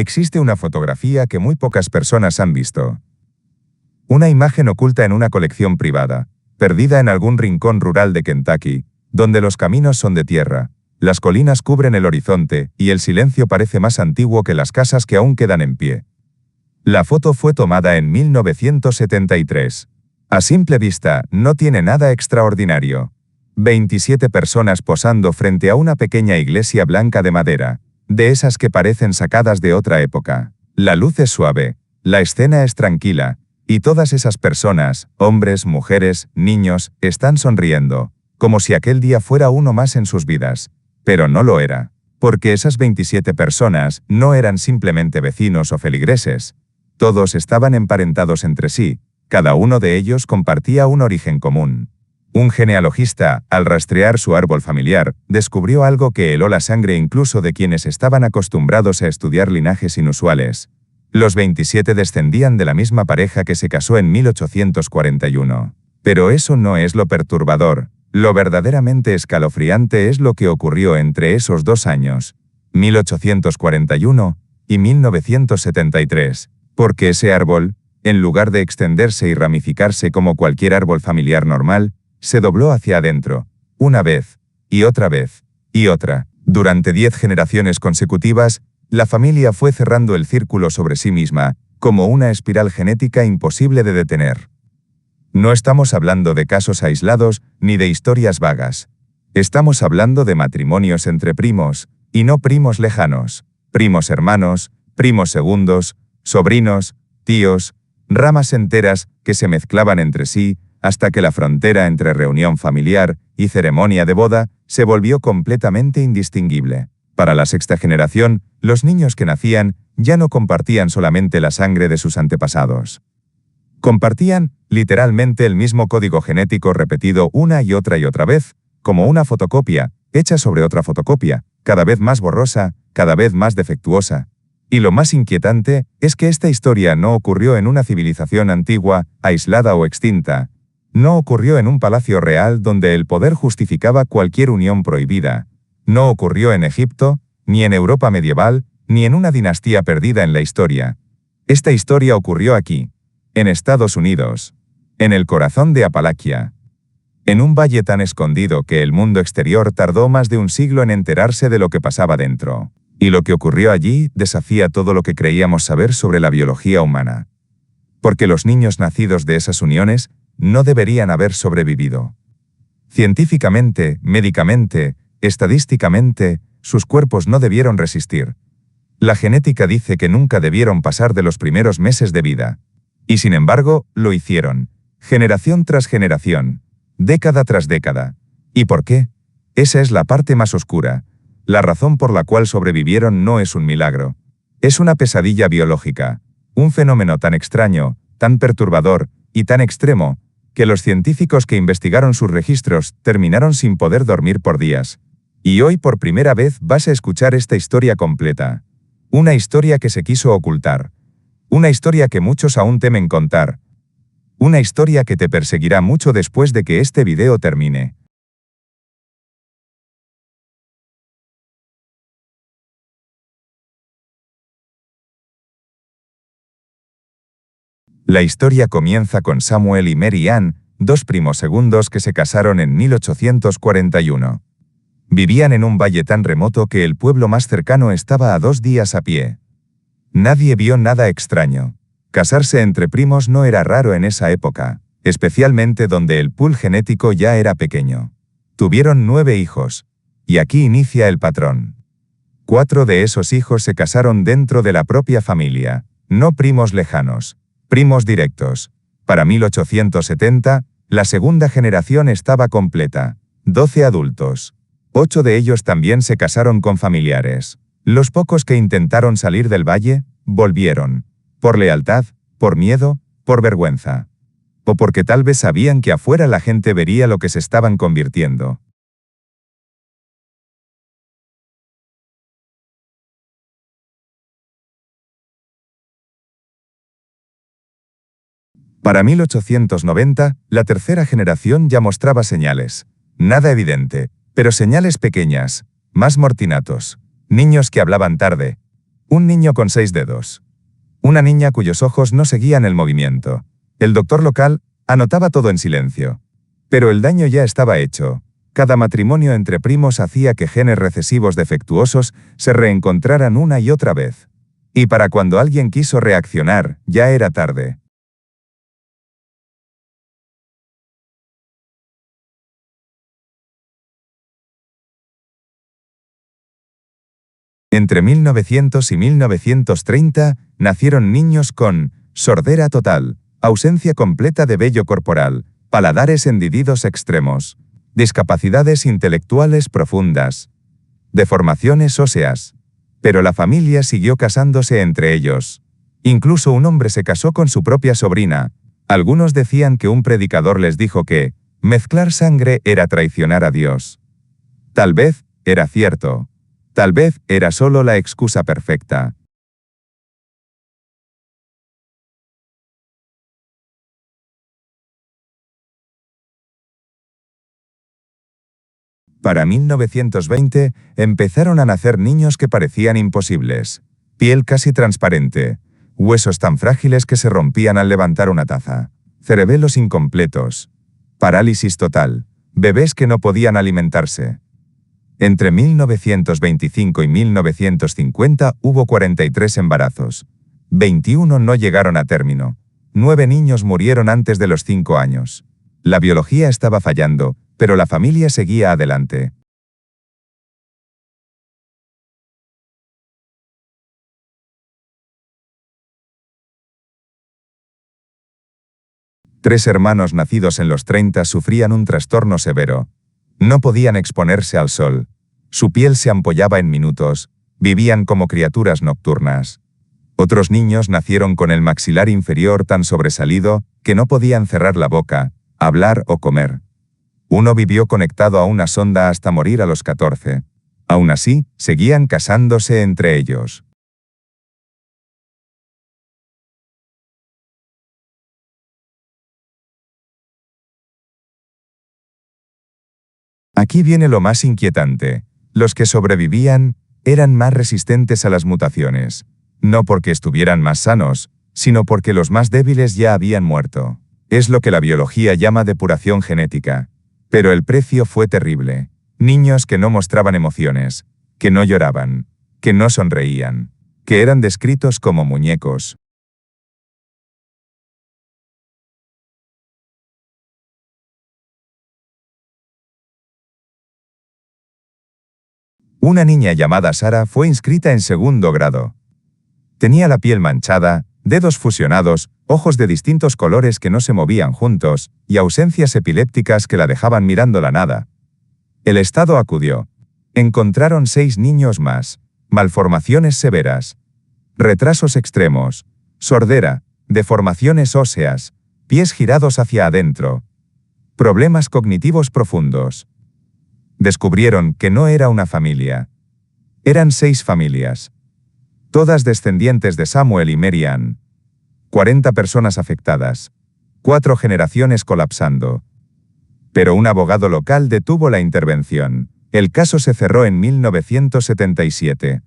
Existe una fotografía que muy pocas personas han visto. Una imagen oculta en una colección privada, perdida en algún rincón rural de Kentucky, donde los caminos son de tierra, las colinas cubren el horizonte y el silencio parece más antiguo que las casas que aún quedan en pie. La foto fue tomada en 1973. A simple vista, no tiene nada extraordinario. 27 personas posando frente a una pequeña iglesia blanca de madera, de esas que parecen sacadas de otra época. La luz es suave, la escena es tranquila, y todas esas personas, hombres, mujeres, niños, están sonriendo, como si aquel día fuera uno más en sus vidas. Pero no lo era, porque esas 27 personas no eran simplemente vecinos o feligreses. Todos estaban emparentados entre sí, cada uno de ellos compartía un origen común. Un genealogista, al rastrear su árbol familiar, descubrió algo que heló la sangre incluso de quienes estaban acostumbrados a estudiar linajes inusuales. Los 27 descendían de la misma pareja que se casó en 1841. Pero eso no es lo perturbador. Lo verdaderamente escalofriante es lo que ocurrió entre esos 2 años, 1841 y 1973, porque ese árbol, en lugar de extenderse y ramificarse como cualquier árbol familiar normal, se dobló hacia adentro, una vez, y otra vez, y otra. Durante 10 generaciones consecutivas, la familia fue cerrando el círculo sobre sí misma, como una espiral genética imposible de detener. No estamos hablando de casos aislados ni de historias vagas. Estamos hablando de matrimonios entre primos, y no primos lejanos, primos hermanos, primos segundos, sobrinos, tíos, ramas enteras que se mezclaban entre sí hasta que la frontera entre reunión familiar y ceremonia de boda se volvió completamente indistinguible. Para la 6ª generación, los niños que nacían ya no compartían solamente la sangre de sus antepasados. Compartían, literalmente, el mismo código genético repetido una y otra vez, como una fotocopia, hecha sobre otra fotocopia, cada vez más borrosa, cada vez más defectuosa. Y lo más inquietante es que esta historia no ocurrió en una civilización antigua, aislada o extinta. No ocurrió en un palacio real donde el poder justificaba cualquier unión prohibida. No ocurrió en Egipto, ni en Europa medieval, ni en una dinastía perdida en la historia. Esta historia ocurrió aquí, en Estados Unidos, en el corazón de Apalaquia, en un valle tan escondido que el mundo exterior tardó más de un siglo en enterarse de lo que pasaba dentro. Y lo que ocurrió allí desafía todo lo que creíamos saber sobre la biología humana. Porque los niños nacidos de esas uniones no deberían haber sobrevivido. Científicamente, médicamente, estadísticamente, sus cuerpos no debieron resistir. La genética dice que nunca debieron pasar de los primeros meses de vida. Y sin embargo, lo hicieron, generación tras generación, década tras década. ¿Y por qué? Esa es la parte más oscura. La razón por la cual sobrevivieron no es un milagro. Es una pesadilla biológica, un fenómeno tan extraño, tan perturbador y tan extremo, que los científicos que investigaron sus registros terminaron sin poder dormir por días. Y hoy por primera vez vas a escuchar esta historia completa. Una historia que se quiso ocultar. Una historia que muchos aún temen contar. Una historia que te perseguirá mucho después de que este video termine. La historia comienza con Samuel y Mary Ann, 2 primos segundos que se casaron en 1841. Vivían en un valle tan remoto que el pueblo más cercano estaba a 2 días a pie. Nadie vio nada extraño. Casarse entre primos no era raro en esa época, especialmente donde el pool genético ya era pequeño. Tuvieron 9 hijos. Y aquí inicia el patrón. 4 de esos hijos se casaron dentro de la propia familia, no primos lejanos, primos directos. Para 1870, la 2ª generación estaba completa, 12 adultos. 8 de ellos también se casaron con familiares. Los pocos que intentaron salir del valle, volvieron. Por lealtad, por miedo, por vergüenza. O porque tal vez sabían que afuera la gente vería lo que se estaban convirtiendo. Para 1890, la 3ª generación ya mostraba señales. Nada evidente, pero señales pequeñas, más mortinatos. Niños que hablaban tarde. Un niño con 6 dedos. Una niña cuyos ojos no seguían el movimiento. El doctor local anotaba todo en silencio. Pero el daño ya estaba hecho. Cada matrimonio entre primos hacía que genes recesivos defectuosos se reencontraran una y otra vez. Y para cuando alguien quiso reaccionar, ya era tarde. Entre 1900 y 1930 nacieron niños con sordera total, ausencia completa de vello corporal, paladares hendididos extremos, discapacidades intelectuales profundas, deformaciones óseas. Pero la familia siguió casándose entre ellos. Incluso un hombre se casó con su propia sobrina. Algunos decían que un predicador les dijo que mezclar sangre era traicionar a Dios. Tal vez era cierto. Tal vez era solo la excusa perfecta. Para 1920, empezaron a nacer niños que parecían imposibles. Piel casi transparente, huesos tan frágiles que se rompían al levantar una taza, cerebelos incompletos, parálisis total, bebés que no podían alimentarse. Entre 1925 y 1950 hubo 43 embarazos. 21 no llegaron a término. 9 niños murieron antes de los 5 años. La biología estaba fallando, pero la familia seguía adelante. Tres hermanos nacidos en los 30 sufrían un trastorno severo. No podían exponerse al sol. Su piel se ampollaba en minutos. Vivían como criaturas nocturnas. Otros niños nacieron con el maxilar inferior tan sobresalido que no podían cerrar la boca, hablar o comer. Uno vivió conectado a una sonda hasta morir a los 14. Aún así, seguían casándose entre ellos. Aquí viene lo más inquietante. Los que sobrevivían eran más resistentes a las mutaciones. No porque estuvieran más sanos, sino porque los más débiles ya habían muerto. Es lo que la biología llama depuración genética. Pero el precio fue terrible. Niños que no mostraban emociones, que no lloraban, que no sonreían, que eran descritos como muñecos. Una niña llamada Sara fue inscrita en segundo grado. Tenía la piel manchada, dedos fusionados, ojos de distintos colores que no se movían juntos, y ausencias epilépticas que la dejaban mirando la nada. El Estado acudió. Encontraron 6 niños más, malformaciones severas, retrasos extremos, sordera, deformaciones óseas, pies girados hacia adentro, problemas cognitivos profundos. Descubrieron que no era una familia. Eran 6 familias, todas descendientes de Samuel y Mary Ann. 40 personas afectadas. 4 generaciones colapsando. Pero un abogado local detuvo la intervención. El caso se cerró en 1977.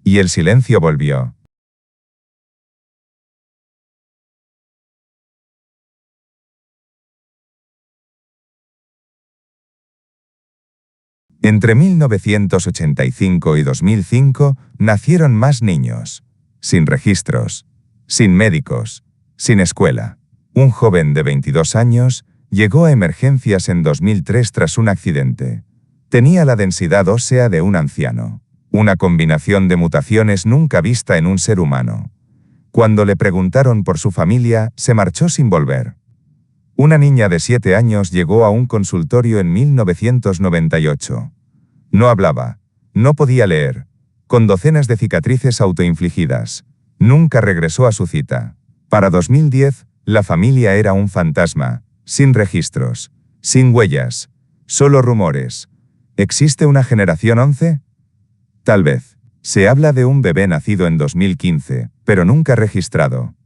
Y el silencio volvió. Entre 1985 y 2005 nacieron más niños. Sin registros. Sin médicos. Sin escuela. Un joven de 22 años llegó a emergencias en 2003 tras un accidente. Tenía la densidad ósea de un anciano. Una combinación de mutaciones nunca vista en un ser humano. Cuando le preguntaron por su familia, se marchó sin volver. Una niña de 7 años llegó a un consultorio en 1998. No hablaba. No podía leer. Con docenas de cicatrices autoinfligidas. Nunca regresó a su cita. Para 2010, la familia era un fantasma, sin registros, sin huellas, solo rumores. ¿Existe una generación 11? Tal vez. Se habla de un bebé nacido en 2015, pero nunca registrado.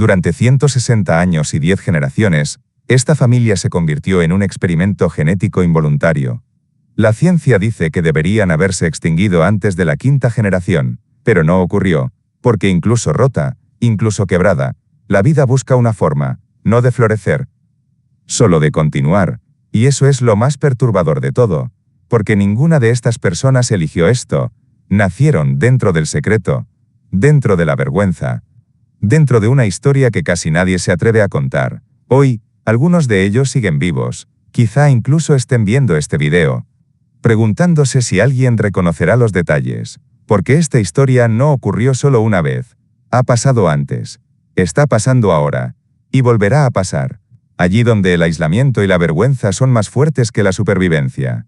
Durante 160 años y 10 generaciones, esta familia se convirtió en un experimento genético involuntario. La ciencia dice que deberían haberse extinguido antes de la quinta generación, pero no ocurrió, porque incluso rota, incluso quebrada, la vida busca una forma, no de florecer, solo de continuar, y eso es lo más perturbador de todo, porque ninguna de estas personas eligió esto, nacieron dentro del secreto, dentro de la vergüenza, dentro de una historia que casi nadie se atreve a contar. Hoy, algunos de ellos siguen vivos, quizá incluso estén viendo este video, preguntándose si alguien reconocerá los detalles, porque esta historia no ocurrió solo una vez, ha pasado antes, está pasando ahora, y volverá a pasar, allí donde el aislamiento y la vergüenza son más fuertes que la supervivencia.